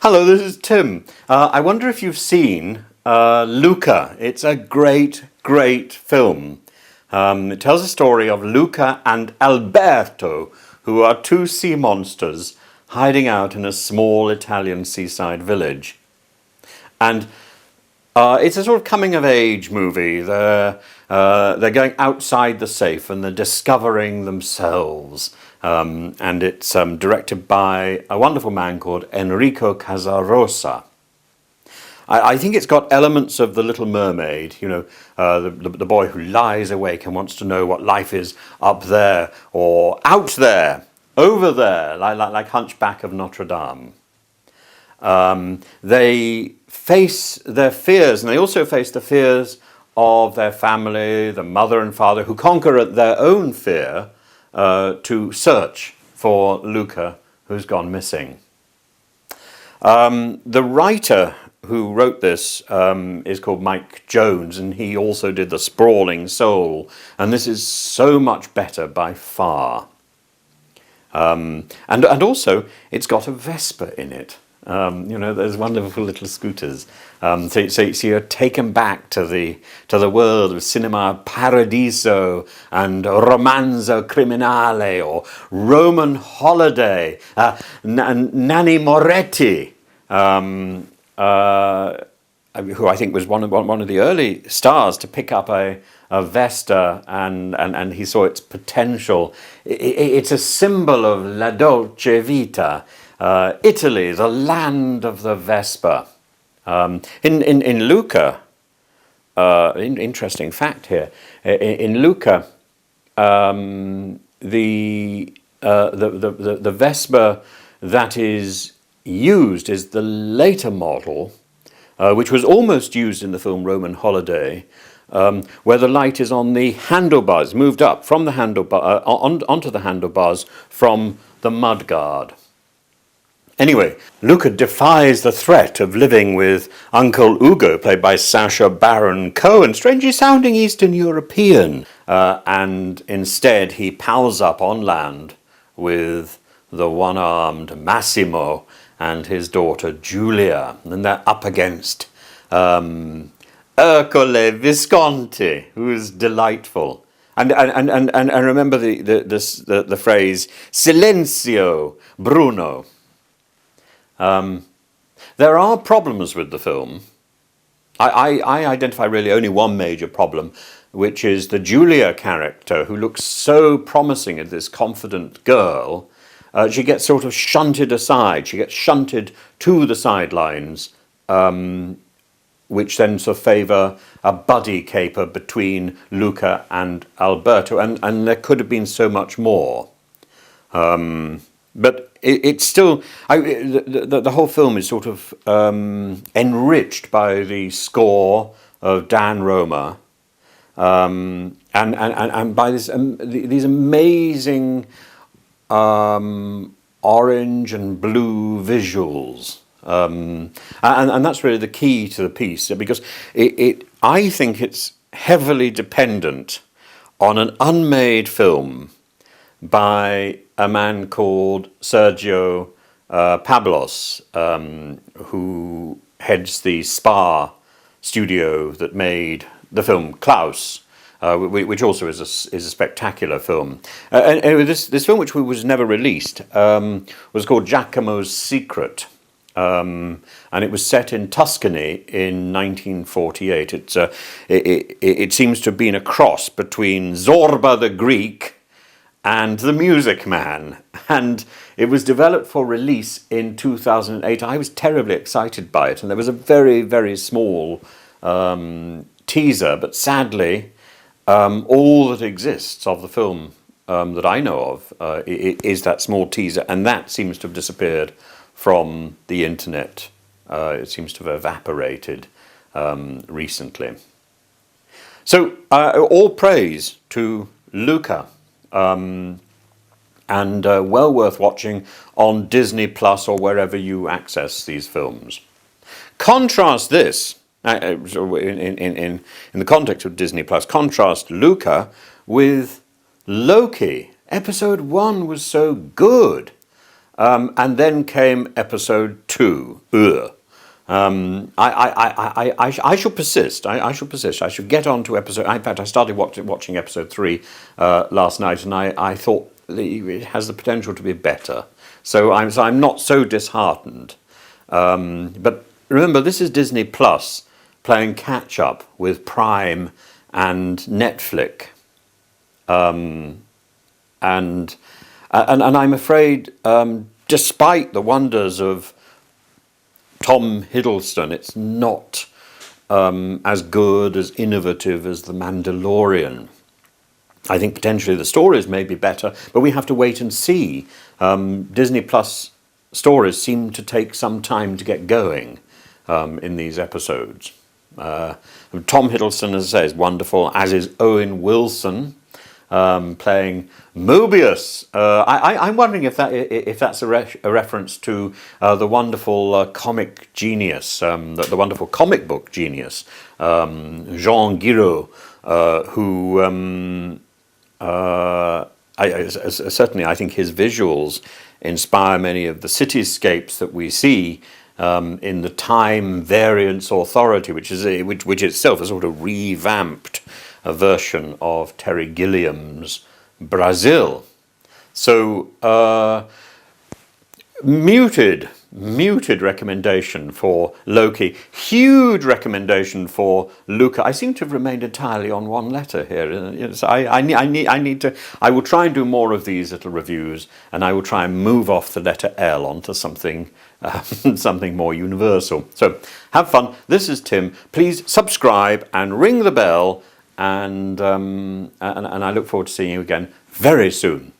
Hello, this is Tim. I wonder if you've seen Luca. It's a great, great film. It tells the story of Luca and Alberto, who are two sea monsters hiding out in a small Italian seaside village. And it's a sort of coming-of-age movie. They're going outside the safe and they're discovering themselves. And it's directed by a wonderful man called Enrico Casarosa. I think it's got elements of The Little Mermaid, the boy who lies awake and wants to know what life is up there or out there, over there, like Hunchback of Notre Dame. They face their fears, and they also face the fears of their family, the mother and father, who conquer their own fear to search for Luca, who's gone missing. The writer who wrote this is called Mike Jones, and he also did The Sprawling Soul, and this is so much better by far. And also, it's got a Vespa in it. Those wonderful little scooters. So you're taken back to the world of cinema paradiso and romanzo criminale or Roman holiday, Nanni Moretti, who I think was one of the early stars to pick up a Vesta, and he saw its potential. It's a symbol of la dolce vita. Italy, the land of the Vespa. In Luca, interesting fact here. In Luca, the Vespa that is used is the later model, which was almost used in the film Roman Holiday, where the light is on the handlebars, moved up from the handlebar onto the handlebars from the mudguard. Anyway, Luca defies the threat of living with Uncle Ugo, played by Sacha Baron Cohen, strangely sounding Eastern European, and instead he pals up on land with the one-armed Massimo and his daughter Giulia, and they're up against Ercole Visconti, who's delightful. And remember the phrase "Silenzio, Bruno." There are problems with the film. I identify really only one major problem, which is the Giulia character, who looks so promising as this confident girl. She gets sort of shunted aside. She gets shunted to the sidelines, which then sort of favour a buddy caper between Luca and Alberto. And there could have been so much more. But it's still, the whole film is sort of enriched by the score of Dan Roma, and by these amazing orange and blue visuals, and that's really the key to the piece, because I think it's heavily dependent on an unmade film by a man called Sergio Pablos, who heads the Spa studio that made the film Klaus, which also is a spectacular film. Anyway, this film, which was never released, was called Giacomo's Secret, and it was set in Tuscany in 1948. It seems to have been a cross between Zorba the Greek and The Music Man, and it was developed for release in 2008. I was terribly excited by it, and there was a very, very small teaser, but sadly all that exists of the film that I know of is that small teaser, and that seems to have disappeared from the internet. It seems to have evaporated recently. So all praise to Luca. And well worth watching on Disney Plus or wherever you access these films. Contrast this, in the context of Disney Plus, contrast Luca with Loki. Episode 1 was so good. And then came episode 2. Ugh. I shall persist. I shall persist. I shall get on to episode. In fact, I started watching episode 3 last night, and I thought it has the potential to be better. So I'm not so disheartened. But remember, this is Disney Plus playing catch up with Prime and Netflix, and I'm afraid, despite the wonders of Tom Hiddleston, it's not as good, as innovative as The Mandalorian. I think potentially the stories may be better, but we have to wait and see. Disney Plus stories seem to take some time to get going in these episodes. Tom Hiddleston, as I say, is wonderful, as is Owen Wilson, playing Mobius. I'm wondering if that's a reference to the wonderful comic genius, the wonderful comic book genius, Jean Giraud, who certainly I think his visuals inspire many of the cityscapes that we see in the Time Variance Authority, which itself is a sort of revamped a version of Terry Gilliam's Brazil. So muted recommendation for Loki, huge recommendation for Luca. I seem to have remained entirely on one letter here. So I will try and do more of these little reviews, and I will try and move off the letter L onto something something more universal. So have fun. This is Tim. Please subscribe and ring the bell, and I look forward to seeing you again very soon.